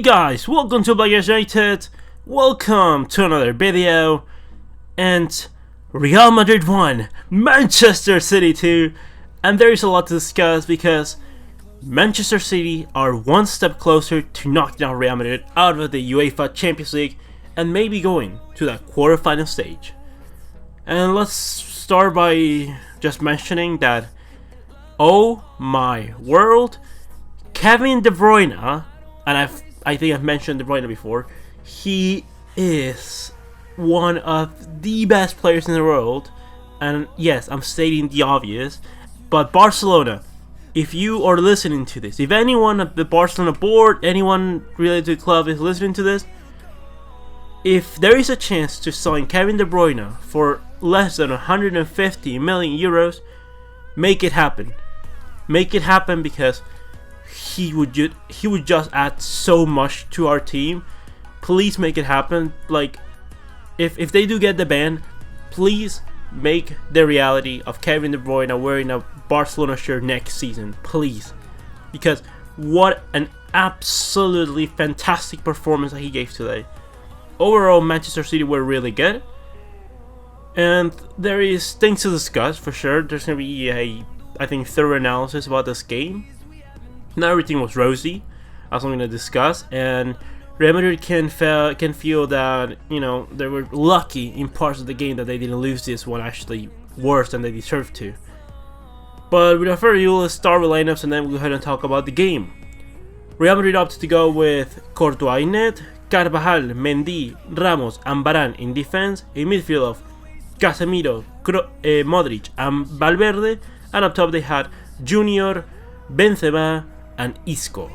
Hey guys, welcome to Black United. Welcome to another video. And Real Madrid 1, Manchester City 2. And there is a lot to discuss because Manchester City are one step closer to knocking out Real Madrid out of the UEFA Champions League and maybe going to that quarterfinal stage. And let's start by just mentioning that, oh my world, Kevin De Bruyne, and I think I've mentioned De Bruyne before, he is one of the best players in the world. And yes, I'm stating the obvious, but Barcelona, if you are listening to this, if anyone at the Barcelona board, anyone related to the club is listening to this, if there is a chance to sign Kevin De Bruyne for less than 150 million euros, make it happen. Make it happen because he would just add so much to our team. Please make it happen. Like, if they do get the ban, please make the reality of Kevin De Bruyne wearing a Barcelona shirt next season, please, because what an absolutely fantastic performance that he gave today. Overall, Manchester City were really good, and there is things to discuss for sure. There's gonna be a, I think, thorough analysis about this game. Not everything was rosy, as I'm gonna discuss, and Real Madrid can feel that, you know, they were lucky in parts of the game that they didn't lose this one actually worse than they deserved to. But without further ado, let's start with lineups and then we'll go ahead and talk about the game. Real Madrid opted to go with Courtois in net, Carvajal, Mendy, Ramos and Varane in defense, a midfield of Casemiro, Modric and Valverde, and up top they had Junior, Benzema and Isco.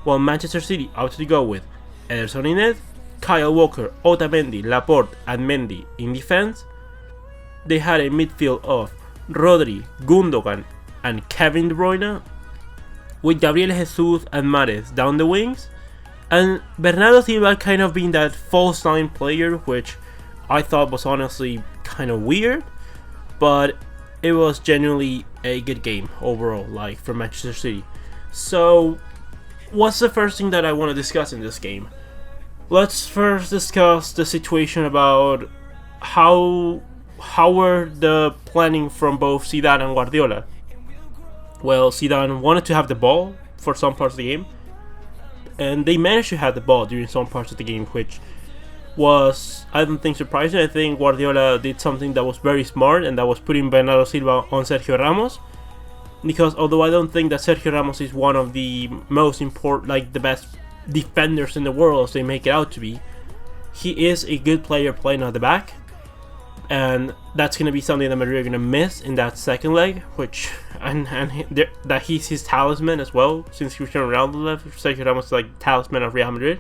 While Manchester City opted to go with Ederson in net, Kyle Walker, Otamendi, Laporte and Mendy in defense. They had a midfield of Rodri, Gundogan and Kevin De Bruyne, with Gabriel Jesus and Mahrez down the wings, and Bernardo Silva kind of being that false nine player, which I thought was honestly kind of weird, but it was genuinely a good game overall, like, for Manchester City. So what's the first thing that I want to discuss in this game? Let's first discuss the situation about how were the planning from both Zidane and Guardiola. Well, Zidane wanted to have the ball for some parts of the game, and they managed to have the ball during some parts of the game, which was, I don't think, surprising. I think Guardiola did something that was very smart, and that was putting Bernardo Silva on Sergio Ramos. Because although I don't think that Sergio Ramos is one of the most important, like the best defenders in the world as they make it out to be, he is a good player playing at the back, and that's going to be something that Madrid are going to miss in that second leg, which that he's his talisman as well, since Cristiano Ronaldo left. Sergio Ramos is like talisman of Real Madrid,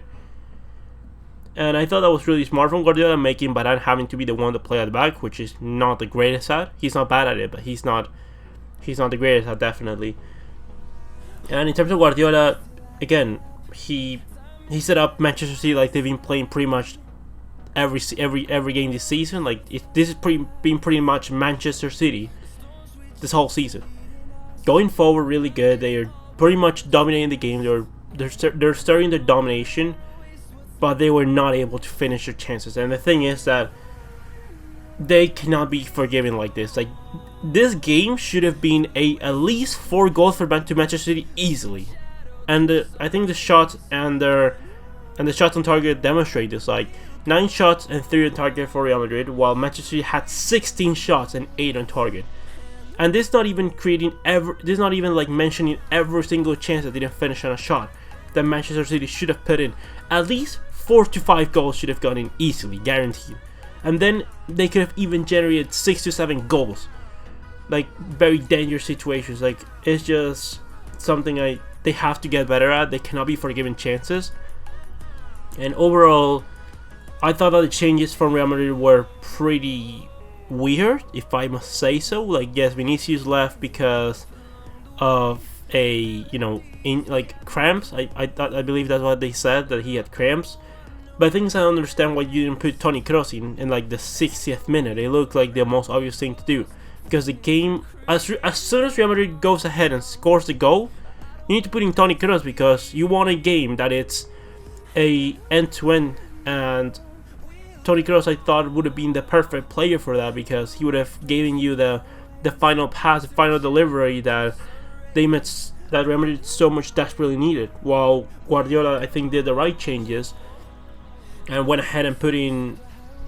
and I thought that was really smart from Guardiola, making Varane having to be the one to play at the back, which is not the greatest at. He's not bad at it, but he's not the greatest at, definitely. And in terms of Guardiola, again, he set up Manchester City like they've been playing pretty much every game this season. Like, this is been pretty much Manchester City this whole season. Going forward, really good. They are pretty much dominating the game. They're starting their domination, but they were not able to finish their chances. And the thing is that they cannot be forgiven like this. Like, this game should have been at least 4 goals to Manchester City easily. And I think the shots and the shots on target demonstrate this. Like, 9 shots and 3 on target for Real Madrid, while Manchester City had 16 shots and 8 on target. And this is not even like mentioning every single chance that didn't finish on a shot that Manchester City should have put in. At least 4 to 5 goals should have gone in easily, guaranteed. And then they could have even generated 6 to 7 goals. Like, very dangerous situations. Like, it's just something they have to get better at. They cannot be forgiven chances. And overall, I thought that the changes from Real Madrid were pretty weird, if I must say so. Like, yes, Vinicius left because of cramps. I believe that's what they said, that he had cramps. But I think I understand why you didn't put Toni Kroos in like the 60th minute. It looked like the most obvious thing to do, because the game, as soon as Real Madrid goes ahead and scores the goal, you need to put in Toni Kroos, because you want a game that it's a end-to-end, and Toni Kroos, I thought, would have been the perfect player for that, because he would have given you the final pass, the final delivery that Real Madrid so much desperately needed. While Guardiola, I think, did the right changes and went ahead and put in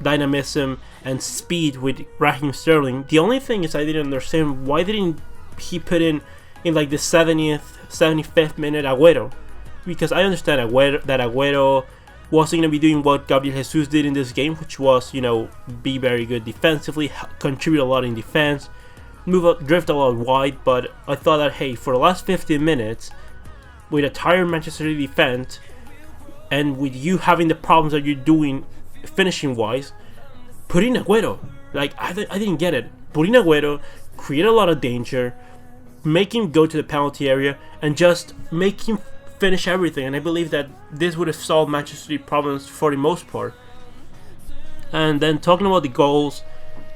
dynamism and speed with Raheem Sterling. The only thing is, I didn't understand, why didn't he put in like the 70th, 75th minute Agüero? Because I understand Agüero wasn't going to be doing what Gabriel Jesus did in this game, which was, be very good defensively, contribute a lot in defense, drift a lot wide. But I thought that, hey, for the last 15 minutes, with a tired Manchester City defense, and with you having the problems that you're doing finishing wise, put in Agüero. Like, I didn't get it. Put in Agüero, create a lot of danger, make him go to the penalty area, and just make him finish everything. And I believe that this would have solved Manchester City problems for the most part. And then talking about the goals,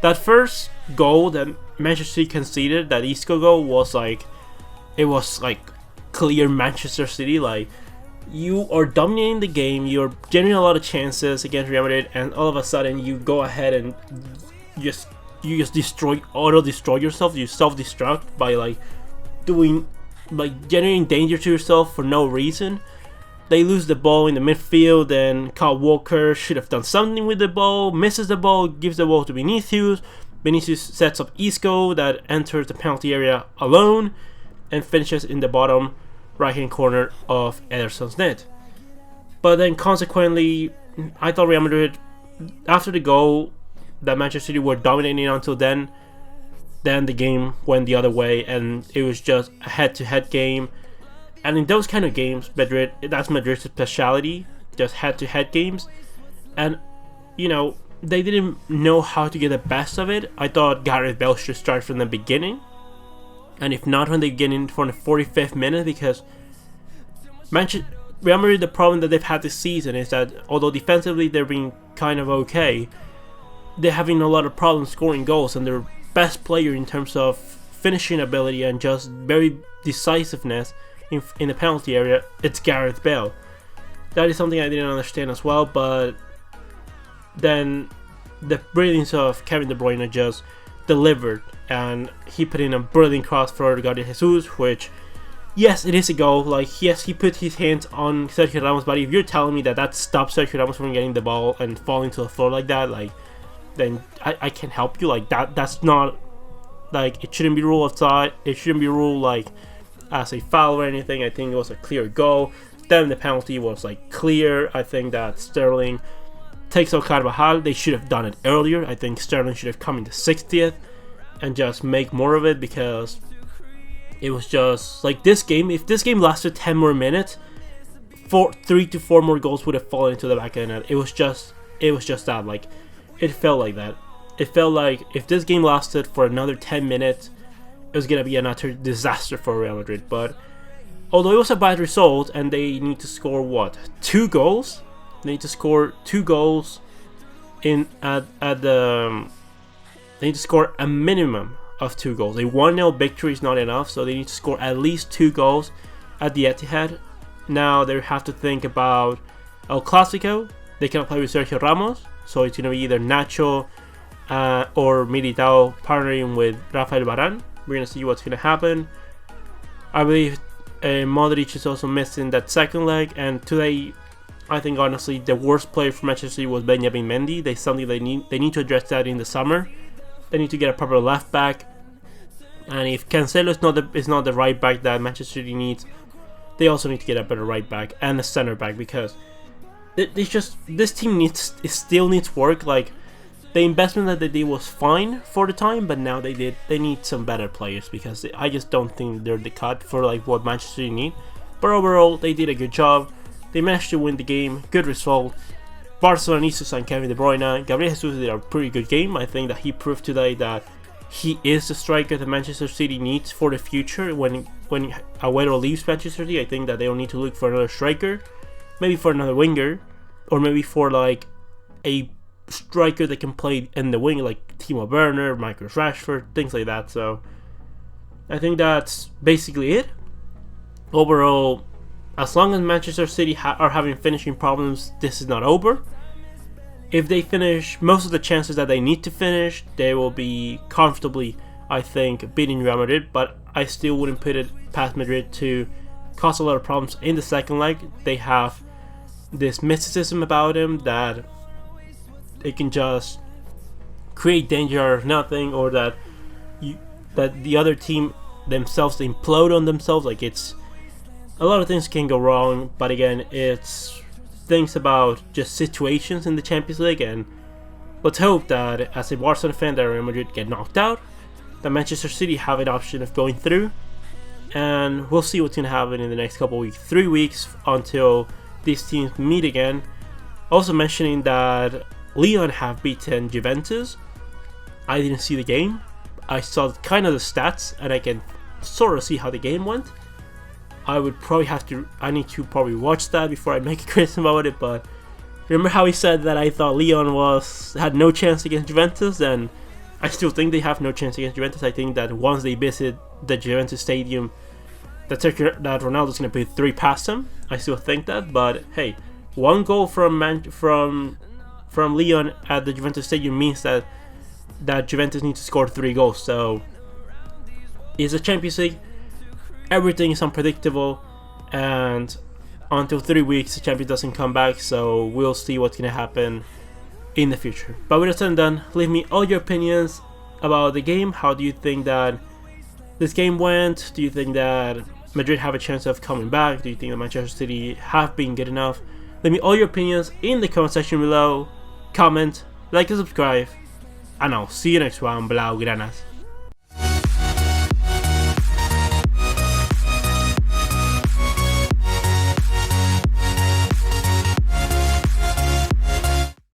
that first goal that Manchester City conceded, that Isco goal, was like clear Manchester City. Like, you are dominating the game, you're generating a lot of chances against Real Madrid, and all of a sudden you go ahead and you just auto-destroy yourself. You self-destruct by generating danger to yourself for no reason. They lose the ball in the midfield, and Kyle Walker should have done something with the ball, misses the ball, gives the ball to Vinicius. Vinicius sets up Isco, that enters the penalty area alone and finishes in the bottom right hand corner of Ederson's net. But then consequently, I thought Real Madrid, after the goal that Manchester City were dominating until then the game went the other way, and it was just a head-to-head game. And in those kind of games, that's Madrid's speciality, just head-to-head games. And, they didn't know how to get the best of it. I thought Gareth Bale should start from the beginning, and if not, when they get in for the 45th minute, because Real Madrid, the problem that they've had this season is that although defensively they're being kind of okay, they're having a lot of problems scoring goals, and their best player in terms of finishing ability and just very decisiveness in the penalty area, it's Gareth Bale. That is something I didn't understand as well. But then the brilliance of Kevin De Bruyne just delivered, and he put in a brilliant cross for Gabriel Jesus, which, yes, it is a goal. Like, yes, he put his hands on Sergio Ramos, but if you're telling me that stops Sergio Ramos from getting the ball and falling to the floor like that, then I can't help you. Like, that's not, it shouldn't be ruled offside. It shouldn't be ruled as a foul or anything. I think it was a clear goal. Then the penalty was clear. I think that Sterling takes out Carvajal. They should have done it earlier. I think Sterling should have come in the 60th and just make more of it, because it was just this game. If this game lasted 10 more minutes, 3 to 4 more goals would have fallen into the back of the net. It was just that. It felt like that. It felt like if this game lasted for another 10 minutes, it was gonna be an utter disaster for Real Madrid. But although it was a bad result, and they need to score 2 goals. They need to score 2 goals they need to score a minimum of 2 goals. A 1-0 victory is not enough, so they need to score at least 2 goals at the Etihad. Now they have to think about El Clásico. They cannot play with Sergio Ramos, so it's going to be either Nacho or Militao partnering with Rafael Varane. We're going to see what's going to happen. I believe Modric is also missing that second leg, and today, I think honestly the worst player for Manchester City was Benjamin Mendy. They need to address that in the summer. They need to get a proper left back, and if Cancelo is not the right back that Manchester City needs, they also need to get a better right back and a center back, because this team still needs work. The investment that they did was fine for the time, but now they need some better players, because I just don't think they're the cut for what Manchester City need. But overall, they did a good job. They managed to win the game. Good result. Barcelona needs to sign Kevin De Bruyne. Gabriel Jesus did a pretty good game. I think that he proved today that he is the striker that Manchester City needs for the future. When Agüero leaves Manchester City, I think that they don't need to look for another striker, maybe for another winger, or maybe for a striker that can play in the wing, like Timo Werner, Marcus Rashford, things like that. So I think that's basically it. Overall, as long as Manchester City are having finishing problems, this is not over. If they finish most of the chances that they need to finish, they will be comfortably, I think, beating Real Madrid. But I still wouldn't put it past Madrid to cause a lot of problems in the second leg. They have this mysticism about them that they can just create danger out of nothing, or that the other team themselves implode on themselves. Like, it's a lot of things can go wrong, but again, it's things about just situations in the Champions League. And let's hope that as a Barcelona fan that Real Madrid get knocked out, that Manchester City have an option of going through, and we'll see what's going to happen in the next couple of weeks, 3 weeks until these teams meet again. Also mentioning that Lyon have beaten Juventus. I didn't see the game. I saw kind of the stats, and I can sort of see how the game went. I need to probably watch that before I make a criticism about it. But remember how he said that I thought Lyon had no chance against Juventus, and I still think they have no chance against Juventus. I think that once they visit the Juventus stadium, that Ronaldo's going to put 3 past them. I still think that, but hey, 1 goal from Lyon at the Juventus stadium means that Juventus needs to score 3 goals. So it's a Champions League. Everything is unpredictable, and until 3 weeks the champion doesn't come back, so we'll see what's going to happen in the future. But with that said and done, leave me all your opinions about the game. How do you think that this game went? Do you think that Madrid have a chance of coming back? Do you think that Manchester City have been good enough? Leave me all your opinions in the comment section below. Comment, like and subscribe, and I'll see you next one, Blaugranas.